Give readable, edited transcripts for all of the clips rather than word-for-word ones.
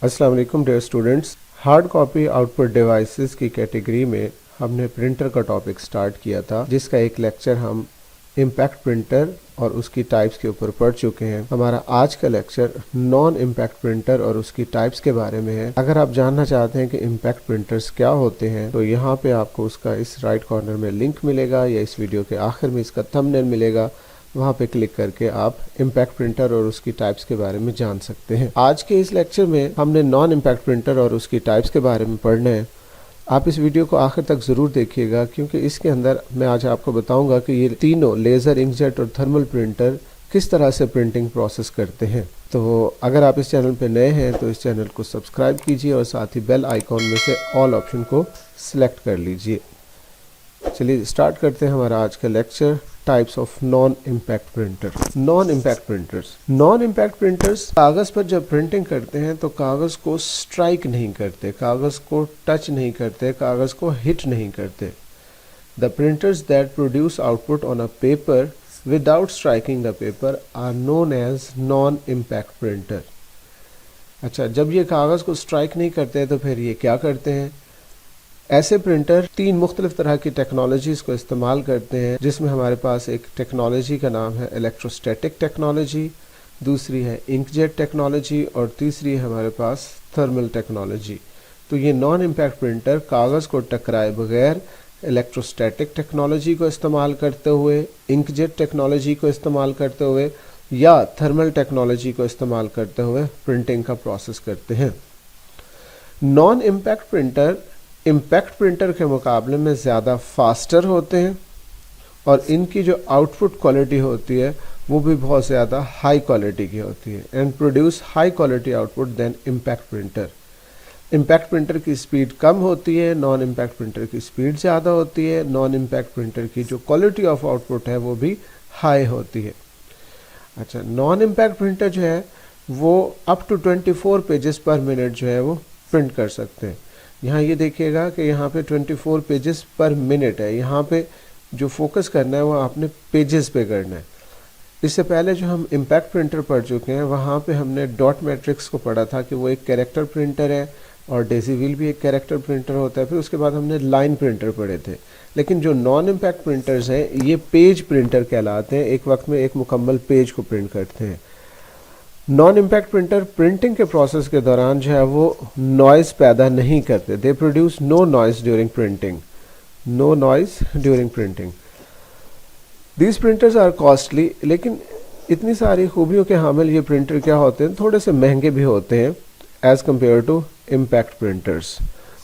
अस्सलाम वालेकुम dear students. Hard copy output devices की कैटेगरी में हमने प्रिंटर का टॉपिक स्टार्ट किया था, जिसका एक लेक्चर हम इम्पैक्ट प्रिंटर और उसकी टाइप्स के ऊपर पढ़ चुके हैं। हमारा आज का लेक्चर नॉन इम्पैक्ट प्रिंटर और उसकी टाइप्स के बारे में है। अगर आप जानना चाहते हैं कि इम्पैक्ट प्रिंटर्स क्या होते हैं तो यहाँ पे आपको उसका इस राइट कॉर्नर में लिंक मिलेगा या इस वीडियो के आखिर में इसका थंबनेल मिलेगा। वहाँ पे क्लिक करके आप इम्पैक्ट प्रिंटर और उसकी टाइप्स के बारे में जान सकते हैं। आज के इस लेक्चर में हमने नॉन इम्पैक्ट प्रिंटर और उसकी टाइप्स के बारे में पढ़ना है। आप इस वीडियो को आखिर तक ज़रूर देखिएगा, क्योंकि इसके अंदर मैं आज आपको बताऊंगा कि ये तीनों लेज़र, इंकजेट और थर्मल प्रिंटर किस तरह से प्रिंटिंग प्रोसेस करते हैं। तो अगर आप इस चैनल पर नए हैं तो इस चैनल को सब्सक्राइब कीजिए और साथ ही बेल आइकॉन में से ऑल ऑप्शन को सिलेक्ट कर लीजिए। चलिए स्टार्ट करते हैं हमारा आज का lecture, types of non impact printer. Non impact printers कागज़ पर जब प्रिंटिंग करते हैं तो कागज़ को स्ट्राइक नहीं करते, कागज़ को टच नहीं करते, कागज़ को हिट नहीं करते। The printers that produce output on a paper without striking the paper are known as non impact printer. अच्छा, जब ये कागज़ को स्ट्राइक नहीं करते तो फिर ये क्या करते हैं? ऐसे प्रिंटर तीन मुख्तलिफ तरह की टेक्नोलॉजीज़ को इस्तेमाल करते हैं, जिसमें हमारे पास एक टेक्नोलॉजी का नाम है इलेक्ट्रोस्टैटिक टेक्नोलॉजी, दूसरी है इंकजेट टेक्नोलॉजी और तीसरी है हमारे पास थर्मल टेक्नोलॉजी। तो ये नॉन इम्पैक्ट प्रिंटर कागज़ को टकराए बगैर इलेक्ट्रोस्टैटिक टेक्नोलॉजी को इस्तेमाल करते हुए, इंकजेट टेक्नोलॉजी को इस्तेमाल करते हुए या थर्मल टेक्नोलॉजी को इस्तेमाल करते हुए प्रिंटिंग का प्रोसेस करते हैं। Non impact printer impact printer के मुकाबले में ज़्यादा फास्टर होते हैं और इनकी जो आउटपुट क्वालिटी होती है वो भी बहुत ज़्यादा हाई क्वालिटी की होती है and produce high quality output than impact printer. Impact printer की स्पीड कम होती है, नॉन इम्पैक्ट प्रिंटर की स्पीड ज़्यादा होती है। नॉन इम्पैक्ट प्रिंटर की जो क्वालिटी ऑफ आउटपुट है वो भी हाई होती है। अच्छा, नॉन इम्पैक्ट प्रिंटर जो है वो up to 24 pages per minute जो है वो प्रिंट कर सकते हैं। यहाँ ये देखिएगा कि यहाँ पे 24 पेजेस पर मिनट है। यहाँ पे जो फोकस करना है वो आपने पेजेस पे करना है। इससे पहले जो हम इम्पैक्ट प्रिंटर पढ़ चुके हैं वहाँ पे हमने डॉट मैट्रिक्स को पढ़ा था कि वो एक कैरेक्टर प्रिंटर है और डेजी व्हील भी एक कैरेक्टर प्रिंटर होता है। फिर उसके बाद हमने लाइन प्रिंटर पढ़े थे। लेकिन जो नॉन इम्पैक्ट प्रिंटर्स हैं ये पेज प्रिंटर कहलाते हैं, एक वक्त में एक मुकम्मल पेज को प्रिंट करते हैं। नॉन इम्पैक्ट प्रिंटर प्रिंटिंग के प्रोसेस के दौरान जो है वो नॉइज़ पैदा नहीं करते। They produce no noise during printing, no noise during printing. These printers are costly, लेकिन इतनी सारी खूबियों के हामिल ये प्रिंटर क्या होते हैं, थोड़े से महंगे भी होते हैं as compare to impact printers.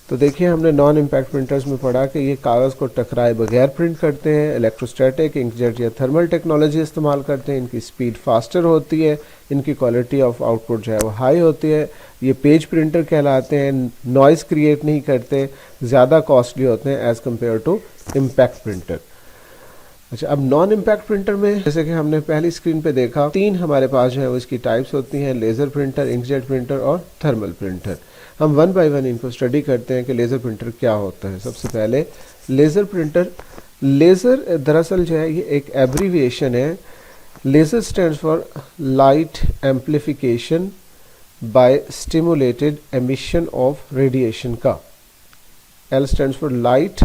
तो देखिए, हमने नॉन इम्पैक्ट प्रिंटर्स में पढ़ा कि ये कागज़ को टकराए बगैर प्रिंट करते हैं, इलेक्ट्रोस्टैटिक, इंकजेट या थर्मल टेक्नोलॉजी इस्तेमाल करते हैं। इनकी स्पीड फास्टर होती है, इनकी क्वालिटी ऑफ आउटपुट जो है वो हाई होती है। ये पेज प्रिंटर कहलाते हैं, नॉइज़ क्रिएट नहीं करते, ज़्यादा कॉस्टली होते हैं as compare to impact printer. अच्छा, अब नॉन इम्पैक्ट प्रिंटर में जैसे कि हमने पहली स्क्रीन पे देखा, तीन हमारे पास जो है वो इसकी टाइप्स होती हैं, लेज़र प्रिंटर, इंकजेट प्रिंटर और थर्मल प्रिंटर। हम वन बाय वन इनको स्टडी करते हैं कि लेज़र प्रिंटर क्या होता है। सबसे पहले लेज़र प्रिंटर। लेज़र दरअसल जो है ये एक एब्रीविएशन है। Laser stands for light amplification by stimulated emission of radiation का। L stands for light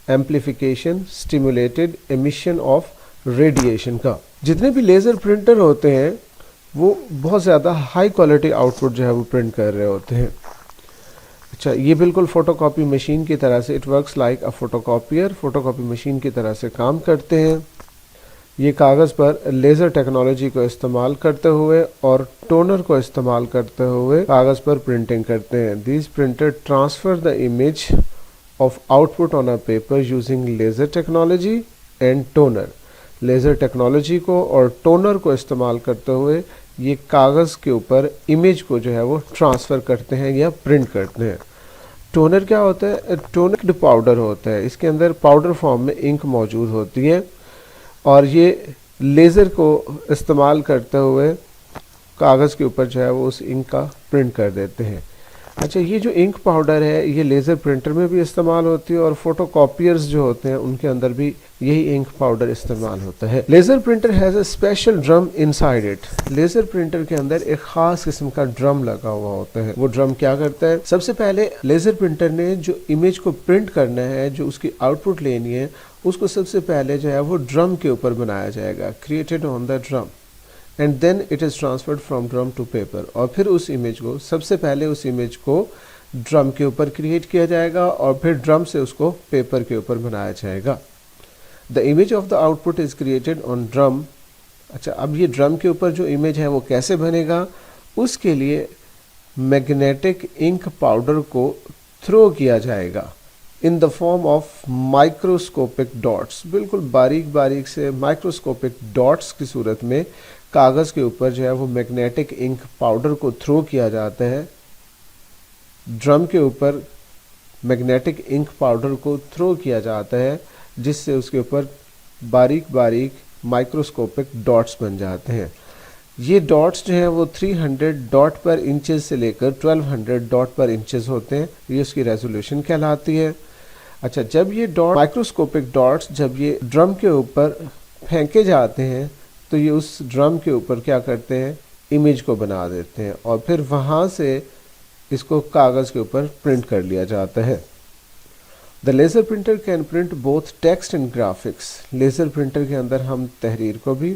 amplification stimulated emission of radiation का। जितने भी लेज़र प्रिंटर होते हैं वो बहुत ज़्यादा हाई क्वालिटी आउटपुट जो है वो प्रिंट कर रहे होते हैं। अच्छा, ये बिल्कुल फ़ोटोकॉपी मशीन की तरह से, it works like a photocopier, photocopy machine की तरह से काम करते हैं। ये कागज़ पर लेज़र टेक्नोलॉजी को इस्तेमाल करते हुए और टोनर को इस्तेमाल करते हुए कागज़ पर प्रिंटिंग करते हैं। This printer transfer the image of output on a paper using laser technology and toner. Laser technology को और टोनर को इस्तेमाल करते हुए ये कागज़ के ऊपर इमेज को जो है वो ट्रांसफ़र करते हैं या प्रिंट करते हैं। टोनर क्या होता है? टोनर पाउडर होता है, इसके अंदर पाउडर फॉर्म में इंक मौजूद होती है और ये लेज़र को इस्तेमाल करते हुए कागज़ के ऊपर जो है वो उस इंक का प्रिंट कर देते हैं। اچھا یہ جو انک پاؤڈر ہے یہ لیزر پرنٹر میں بھی استعمال ہوتی ہے اور فوٹو کاپیئرز جو ہوتے ہیں ان کے اندر بھی یہی انک پاؤڈر استعمال ہوتا ہے. Laser printer has a special drum inside it. Laser printer کے اندر ایک خاص قسم کا ڈرم لگا ہوا ہوتا ہے. وہ ڈرم کیا کرتا ہے؟ سب سے پہلے لیزر پرنٹر نے جو امیج کو پرنٹ کرنا ہے، جو اس کی آؤٹ پٹ لینی ہے، اس کو سب سے پہلے جو ہے وہ ڈرم کے اوپر بنایا جائے گا، created on the drum, and then it is transferred from drum to paper. اور پھر اس امیج کو سب سے پہلے اس امیج کو ڈرم کے اوپر کریٹ کیا جائے گا اور پھر ڈرم سے اس کو پیپر کے اوپر بنایا جائے گا. The image of the output is created on drum. اچھا اب یہ ڈرم کے اوپر جو امیج ہے وہ کیسے بنے گا؟ اس کے لیے میگنیٹک انک پاؤڈر کو تھرو کیا جائے گا in the form of microscopic dots. بالکل باریک باریک سے مائکروسکوپک ڈاٹس کی صورت میں کاغذ کے اوپر جو ہے وہ میگنیٹک انک پاؤڈر کو تھرو کیا جاتا ہے. ڈرم کے اوپر میگنیٹک انک پاؤڈر کو تھرو کیا جاتا ہے جس سے اس کے اوپر باریک باریک مائکروسکوپک ڈاٹس بن جاتے ہیں. یہ ڈاٹس جو ہیں وہ 300 ڈاٹ پر انچز سے لے کر 1200 ڈاٹ پر انچز ہوتے ہیں. یہ اس کی ریزولوشن کہلاتی ہے. اچھا جب یہ ڈاٹ مائکروسکوپک ڈاٹس جب یہ ڈرم کے اوپر پھینکے جاتے ہیں تو یہ اس ڈرم کے اوپر کیا کرتے ہیں؟ امیج کو بنا دیتے ہیں اور پھر وہاں سے اس کو کاغذ کے اوپر پرنٹ کر لیا جاتا ہے. The laser printer can print both text and graphics. Laser printer کے اندر ہم تحریر کو بھی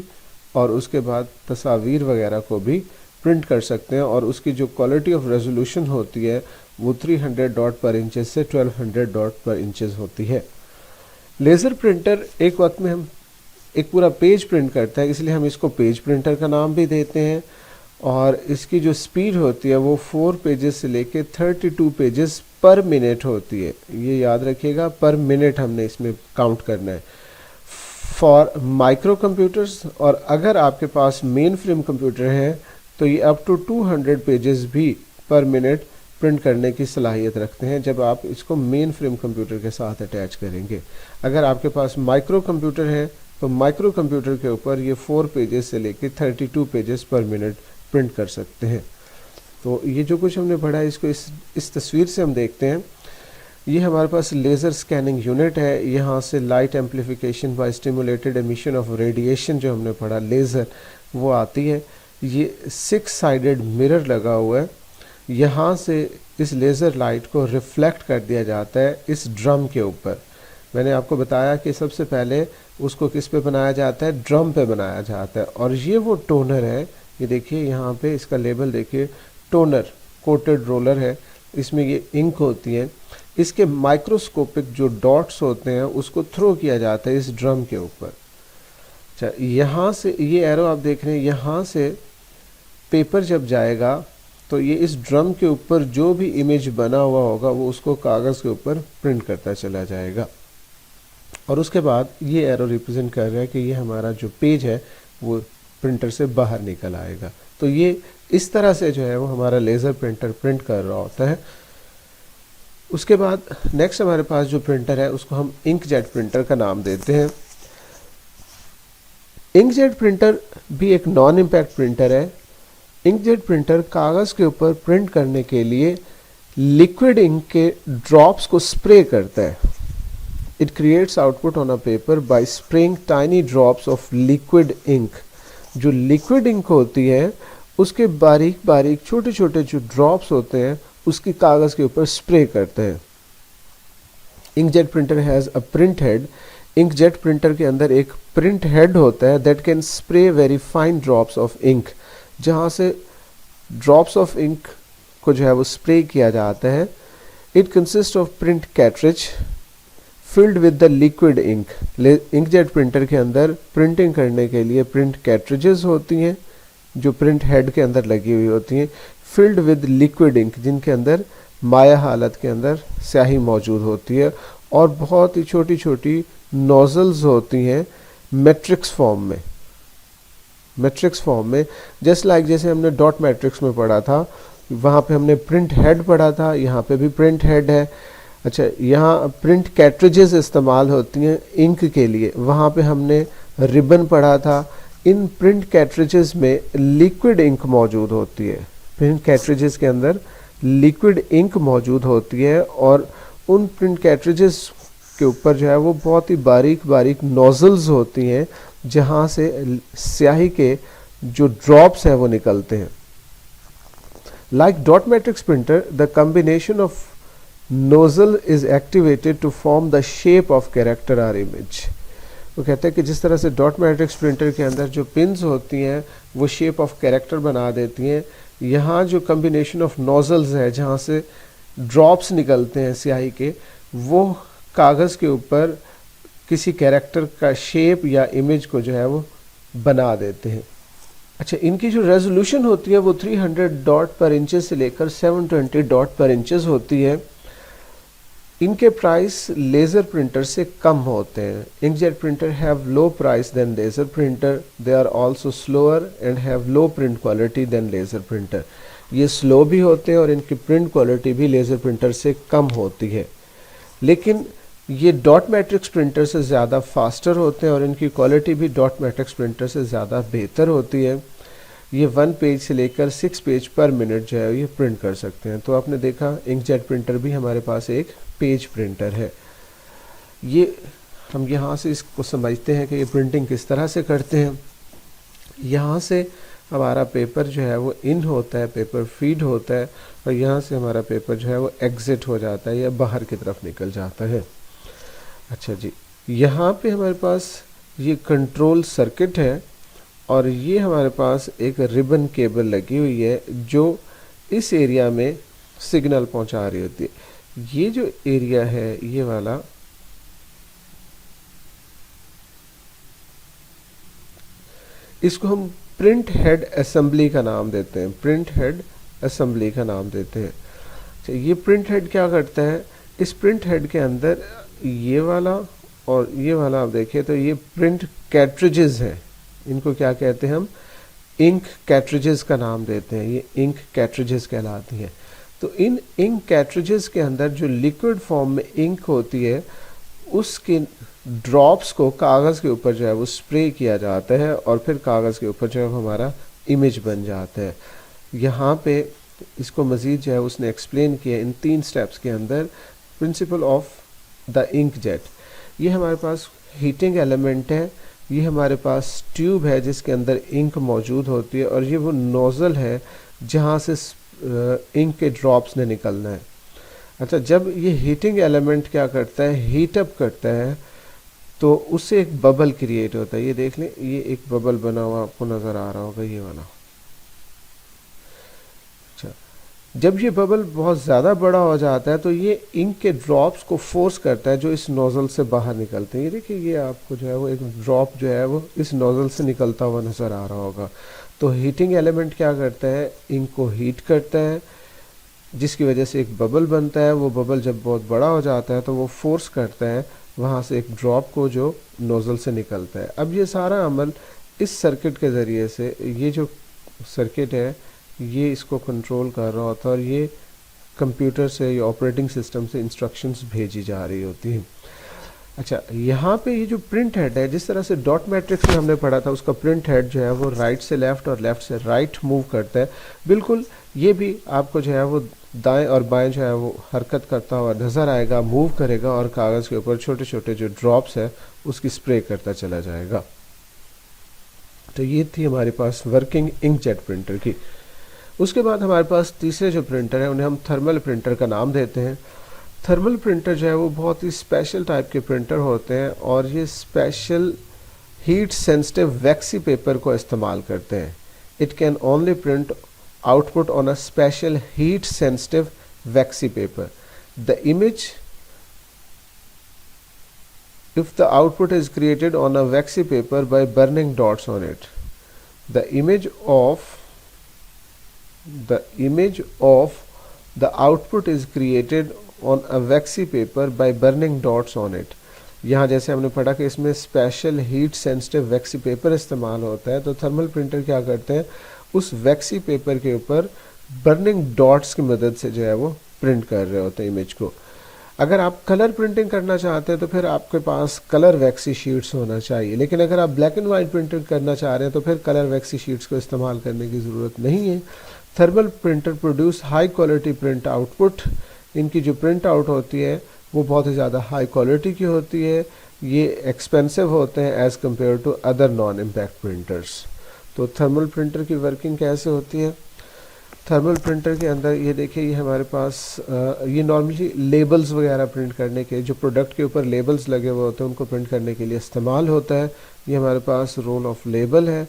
اور اس کے بعد تصاویر وغیرہ کو بھی پرنٹ کر سکتے ہیں اور اس کی جو کوالٹی آف ریزولوشن ہوتی ہے وہ 300 ڈاٹ پر انچز سے 1200 ڈاٹ پر انچز ہوتی ہے. لیزر پرنٹر ایک وقت میں ہم ایک پورا پیج پرنٹ کرتا ہے، اس لیے ہم اس کو پیج پرنٹر کا نام بھی دیتے ہیں. اور اس کی جو سپیڈ ہوتی ہے وہ 4 پیجز سے لے کے 32 پیجز پر منٹ ہوتی ہے. یہ یاد رکھیے گا، پر منٹ ہم نے اس میں کاؤنٹ کرنا ہے فار مائکرو کمپیوٹرز. اور اگر آپ کے پاس مین فریم کمپیوٹر ہے تو یہ اپ ٹو 200 پیجز بھی پر منٹ پرنٹ کرنے کی صلاحیت رکھتے ہیں جب آپ اس کو مین فریم کمپیوٹر کے ساتھ اٹیچ کریں گے. اگر آپ کے پاس مائکرو کمپیوٹر ہے تو مائکرو کمپیوٹر کے اوپر یہ 4 پیجز سے لے کے 32 پیجز پر منٹ پرنٹ کر سکتے ہیں. تو یہ جو کچھ ہم نے پڑھا ہے اس کو اس تصویر سے ہم دیکھتے ہیں. یہ ہمارے پاس لیزر سکیننگ یونٹ ہے. یہاں سے light amplification by stimulated emission of radiation جو ہم نے پڑھا لیزر وہ آتی ہے. یہ 6 سائیڈڈ مرر لگا ہوا ہے. یہاں سے اس لیزر لائٹ کو ریفلیکٹ کر دیا جاتا ہے اس ڈرم کے اوپر. میں نے آپ کو بتایا کہ سب سے پہلے اس کو کس پہ بنایا جاتا ہے؟ ڈرم پہ بنایا جاتا ہے. اور یہ وہ ٹونر ہے، یہ دیکھیے یہاں پہ اس کا لیبل دیکھیے، ٹونر کوٹڈ رولر ہے. اس میں یہ انک ہوتی ہے. اس کے مائکروسکوپک جو ڈاٹس ہوتے ہیں اس کو تھرو کیا جاتا ہے اس ڈرم کے اوپر. اچھا یہاں سے یہ ایرو آپ دیکھ رہے ہیں، یہاں سے پیپر جب جائے گا تو یہ اس ڈرم کے اوپر جو بھی امیج بنا ہوا ہوگا وہ اس کو کاغذ کے اوپر پرنٹ کرتا چلا جائے گا. اور اس کے بعد یہ ایرو ریپرزینٹ کر رہا ہے کہ یہ ہمارا جو پیج ہے وہ پرنٹر سے باہر نکل آئے گا. تو یہ اس طرح سے جو ہے وہ ہمارا لیزر پرنٹر پرنٹ کر رہا ہوتا ہے. اس کے بعد نیکسٹ ہمارے پاس جو پرنٹر ہے اس کو ہم انک جیٹ پرنٹر کا نام دیتے ہیں. انک جیٹ پرنٹر بھی ایک نان امپیکٹ پرنٹر ہے. انک جیٹ پرنٹر کاغذ کے اوپر پرنٹ کرنے کے لیے لیکوڈ انک کے ڈراپس کو سپرے کرتا ہے. It creates output on a paper by spraying tiny drops of liquid ink. جو liquid ink ہوتی ہے اس کے باریک باریک چھوٹے چھوٹے جو ڈراپس ہوتے ہیں اس کی کاغذ کے اوپر سپرے کرتے ہیں. Ink jet printer has a print head. Ink jet printer کے اندر ایک پرنٹ ہیڈ ہوتا ہے that can spray very fine drops of ink. جہاں سے ڈراپس آف انک کو جو ہے وہ اسپرے کیا جاتا ہے. It consist of print cartridge filled with the liquid ink. Ink jet printer کے اندر پرنٹنگ کرنے کے لیے پرنٹ کیٹریجز ہوتی ہیں جو پرنٹ ہیڈ کے اندر لگی ہوئی ہوتی ہیں، فلڈ ود لیکوڈ انک جن کے اندر مائع حالت کے اندر سیاہی موجود ہوتی ہے اور بہت ہی چھوٹی چھوٹی نوزلز ہوتی ہیں میٹرکس فارم میں. میٹرکس فارم میں جسٹ لائک جیسے ہم نے ڈاٹ میٹرکس میں پڑھا تھا، وہاں پہ ہم نے پرنٹ ہیڈ پڑھا تھا، یہاں پہ بھی پرنٹ ہیڈ ہے. اچھا یہاں پرنٹ کیٹریجز استعمال ہوتی ہیں انک کے لیے، وہاں پہ ہم نے ربن پڑھا تھا. ان پرنٹ کیٹریجز میں لیکوڈ انک موجود ہوتی ہے. پرنٹ کیٹریجز کے اندر लिक्विड इंक मौजूद होती है और उन प्रिंट कैट्रिजेस के ऊपर जो है वो बहुत ही बारीक बारीक नोजल्स होती हैं जहाँ से स्याही के जो ड्रॉप्स हैं वो निकलते हैं. Like dot matrix printer, the combination of nozzle is activated to form the shape of character or image. वो कहते हैं कि जिस तरह से डॉट मैट्रिक्स प्रिंटर के अंदर जो पिन्स होती हैं वो शेप ऑफ कैरेक्टर बना देती हैं, यहाँ जो कम्बिनेशन ऑफ नोजल्स है जहाँ से ड्रॉप्स निकलते हैं स्याही के, वो कागज़ के ऊपर किसी कैरेक्टर का शेप या इमेज को जो है वो बना देते हैं. अच्छा, इनकी जो रेजोल्यूशन होती है वो 300 डॉट पर इंचेस से लेकर 720 डॉट पर इंचेस होती है. इनके प्राइस लेज़र प्रिंटर से कम होते हैं. Inkjet printer have low price than laser printer. They are also slower and have low print quality than laser printer. ये स्लो भी होते हैं और इनकी प्रिंट क्वालिटी भी लेज़र प्रिंटर से कम होती है. लेकिन ये डॉट मैट्रिक्स प्रिंटर से ज़्यादा फास्टर होते हैं और इनकी क्वालिटी भी डॉट मैट्रिक्स प्रिंटर से ज़्यादा बेहतर होती है. ये 1 पेज से लेकर 6 पेज पर मिनट जो है ये प्रिंट कर सकते हैं. तो आपने देखा इंकजेट प्रिंटर भी हमारे पास एक पेज प्रिंटर है. ये हम यहाँ से इसको समझते हैं कि ये प्रिंटिंग किस तरह से करते हैं. यहाँ से हमारा पेपर जो है वो इन होता है, पेपर फीड होता है, और यहाँ से हमारा पेपर जो है वो एग्जिट हो जाता है या बाहर की तरफ निकल जाता है. अच्छा जी, यहाँ पे हमारे पास ये कंट्रोल सर्किट है और ये हमारे पास एक रिबन केबल लगी हुई है जो इस एरिया में सिग्नल पहुंचा रही होती है. ये जो एरिया है ये वाला, इसको हम प्रिंट हेड असेंबली का नाम देते हैं. प्रिंट हेड असेंबली का नाम देते हैं. अच्छा, ये प्रिंट हेड क्या करता है, इस प्रिंट हेड के अंदर ये वाला और ये वाला आप देखिए तो ये प्रिंट कैट्रिजेस हैं. इनको क्या कहते हैं हम, इंक कैट्रिजेस का नाम देते हैं. ये इंक कैट्रिजेस कहलाती हैं. तो इन इंक कैट्रिजेस के अंदर जो लिक्विड फॉर्म में इंक होती है उसके ड्रॉप्स को कागज़ के ऊपर जो है वो स्प्रे किया जाता है और फिर कागज़ के ऊपर जो है हमारा इमेज बन जाता है. यहाँ पे इसको मज़ीद जो है उसने एक्सप्लेन किया इन 3 स्टेप्स के अंदर. Principle of the ink jet, ये हमारे पास हीटिंग एलिमेंट है, ये हमारे पास ट्यूब है जिसके अंदर इंक मौजूद होती है, और ये वो नोज़ल है जहाँ से इंक के ड्रॉप्स ने निकलना है. अच्छा, जब ये हीटिंग एलिमेंट क्या करता है, हीट अप करता है, तो उससे एक बबल क्रिएट होता है. ये देख लें, ये एक बबल बना हुआ आपको नज़र आ रहा होगा, ये वाला. जब ये बबल बहुत ज़्यादा बड़ा हो जाता है तो ये इंक के ड्रॉप्स को फोर्स करता है जो इस नोज़ल से बाहर निकलते हैं. ये देखिए, ये आपको जो है वो एक ड्रॉप जो है वो इस नोज़ल से निकलता हुआ नज़र आ रहा होगा. तो हीटिंग एलिमेंट क्या करता है, इंक को हीट करता है जिसकी वजह से एक बबल बनता है. वो बबल जब बहुत बड़ा हो जाता है तो वो फोर्स करता है वहाँ से एक ड्रॉप को जो नोज़ल से निकलता है. अब ये सारा अमल इस सर्किट के ज़रिए से, ये जो सर्किट है ये इसको कंट्रोल कर रहा होता है और ये कंप्यूटर से या ऑपरेटिंग सिस्टम से इंस्ट्रक्शंस भेजी जा रही होती हैं. अच्छा, यहाँ पे ये जो प्रिंट हेड है, जिस तरह से डॉट मैट्रिक्स में हमने पढ़ा था, उसका प्रिंट हेड जो है वो राइट से लेफ़्ट और लेफ़्ट से राइट मूव करता है. बिल्कुल ये भी आपको जो है वो दाएं और बाएं जो है वो हरकत करता हुआ नज़र आएगा, मूव करेगा और कागज़ के ऊपर छोटे छोटे जो ड्रॉप्स है उसकी स्प्रे करता चला जाएगा. तो ये थी हमारे पास वर्किंग इंकजेट प्रिंटर की. उसके बाद हमारे पास तीसरे जो प्रिंटर हैं उन्हें हम थर्मल प्रिंटर का नाम देते हैं. थर्मल प्रिंटर जो है वो बहुत ही स्पेशल टाइप के प्रिंटर होते हैं और ये स्पेशल हीट सेंसिटिव वैक्सी पेपर को इस्तेमाल करते हैं. It can only print output on a special heat sensitive vaccine paper. The image if the output is created on a waxy paper by burning dots on it. The image of the output is created on a waxy paper by burning dots on it. यहाँ जैसे हमने पढ़ा कि इसमें special heat sensitive वैक्सी paper इस्तेमाल होता है, तो थर्मल प्रिंटर क्या करते हैं, उस वैक्सी पेपर के ऊपर बर्निंग डॉट्स की मदद से जो है वो प्रिंट कर रहे होते हैं इमेज को. अगर आप कलर प्रिंटिंग करना चाहते हैं तो फिर आपके पास कलर वैक्सी शीट्स होना चाहिए, लेकिन अगर आप ब्लैक एंड वाइट प्रिंटिंग करना चाह रहे हैं तो फिर कलर वैक्सी शीट्स को इस्तेमाल करने की ज़रूरत नहीं है. Thermal printer produce high quality print output. इनकी जो प्रिंट आउट होती है वो बहुत ही ज़्यादा हाई क्वालिटी की होती है। ये एक्सपेंसिव होते हैं as compare to other non impact printers. तो थर्मल प्रिंटर की वर्किंग कैसे होती है? थर्मल प्रिंटर के अंदर ये देखिए, ये हमारे पास ये नॉर्मली लेबल्स वगैरह प्रिंट करने के, जो प्रोडक्ट के ऊपर लेबल्स लगे हुए होते हैं उनको प्रिंट करने के लिए इस्तेमाल होता है। ये हमारे पास रोल ऑफ लेबल है,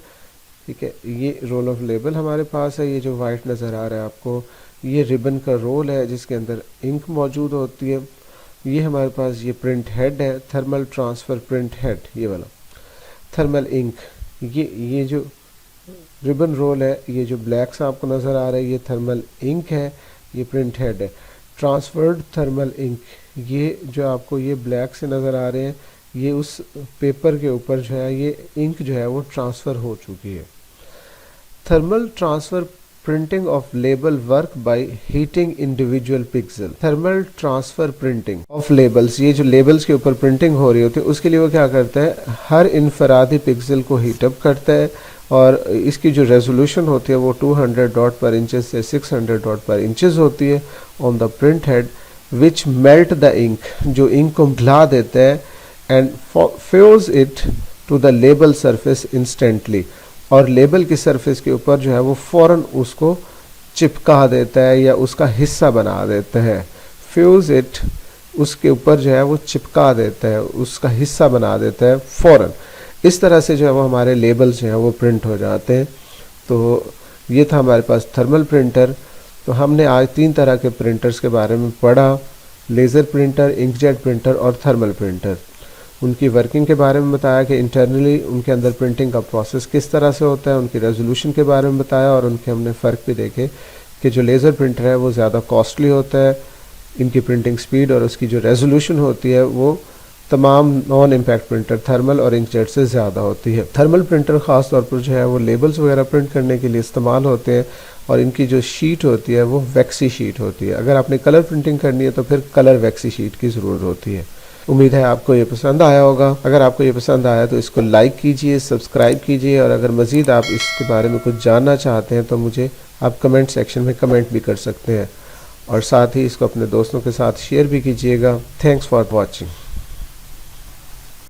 ठीक है, ये रोल ऑफ लेबल हमारे पास है। ये जो वाइट नज़र आ रहा है आपको, ये रिबन का रोल है जिसके अंदर इंक मौजूद होती है। ये हमारे पास ये प्रिंट हेड है, थर्मल ट्रांसफ़र प्रिंट हेड, ये वाला थर्मल इंक। ये जो रिबन रोल है, ये जो ब्लैक सा आपको नज़र आ रहा है, ये थर्मल इंक है, ये प्रिंट हेड है। ट्रांसफर्ड थर्मल इंक, ये जो आपको ये ब्लैक से नज़र आ रहे हैं, ये उस पेपर के ऊपर जो है ये इंक जो है वो ट्रांसफ़र हो चुकी है। Thermal transfer printing of label work by heating individual pixel. Thermal transfer printing of labels, ये जो लेबल्स के ऊपर प्रिंटिंग हो रही होती है उसके लिए वो क्या करता है, हर इनफरादी पिक्सल को हीटअप करता है और इसकी जो रेजोल्यूशन होती है वो 200 डॉट पर इंचेस से 600 डॉट पर इंचेस होती है on the print head, which melt the ink, जो इंक को पिघला देता है, and fuse it to the label surface instantly, और लेबल की सरफेस के ऊपर जो है वो फ़ौरन उसको चिपका देता है या उसका हिस्सा बना देता है। फ्यूज इट, उसके ऊपर जो है वो चिपका देता है, उसका हिस्सा बना देता है फ़ौरन। इस तरह से जो है वो हमारे लेबल्स जो हैं वो प्रिंट हो जाते हैं। तो ये था हमारे पास थर्मल प्रिंटर। तो हमने आज 3 तरह के प्रिंटर्स के बारे में पढ़ा, लेज़र प्रिंटर, इंकजेट प्रिंटर और थर्मल प्रिंटर। उनकी वर्किंग के बारे में बताया कि इंटरनली उनके अंदर प्रिंटिंग का प्रोसेस किस तरह से होता है, उनकी रेजोल्यूशन के बारे में बताया, और उनके हमने फ़र्क भी देखे कि जो लेज़र प्रिंटर है वो ज़्यादा कॉस्टली होता है, इनकी प्रिंटिंग स्पीड और उसकी जो रेजोल्यूशन होती है वो तमाम नॉन इम्पैक्ट प्रिंटर थर्मल और इंकजेट से ज़्यादा होती है। थर्मल प्रिंटर ख़ास तौर पर जो है वो लेबल्स वगैरह प्रिंट करने के लिए इस्तेमाल होते हैं, और इनकी जो शीट होती है वो वैक्सी शीट होती है। अगर आपने कलर प्रिंटिंग करनी है तो फिर कलर वैक्सी शीट की ज़रूरत होती है। उम्मीद है आपको ये पसंद आया होगा। अगर आपको ये पसंद आया तो इसको लाइक कीजिए, सब्सक्राइब कीजिए, और अगर मज़ीद आप इसके बारे में कुछ जानना चाहते हैं तो मुझे आप कमेंट सेक्शन में कमेंट भी कर सकते हैं, और साथ ही इसको अपने दोस्तों के साथ शेयर भी कीजिएगा। Thanks for watching.